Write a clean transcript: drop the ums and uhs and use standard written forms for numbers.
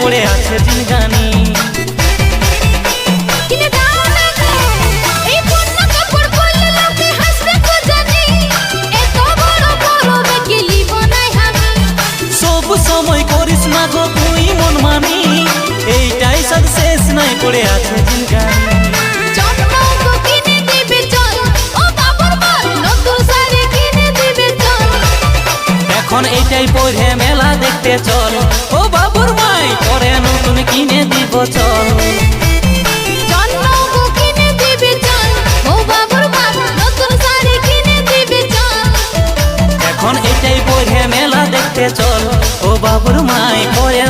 পড়ে আছে জিনগানি। সব সময় করিস না গো তুই মন মানি, এইটাই সব শেষ নাই পড়ে আছে জিনগানি। এখন এইটাই পরে মেলা দেখতে চল, ও বাবুর মাই পরে নতুন কিনে দিব চল। এখন এইটাই পরে মেলা দেখতে চল, ও বাবুর মাই পরে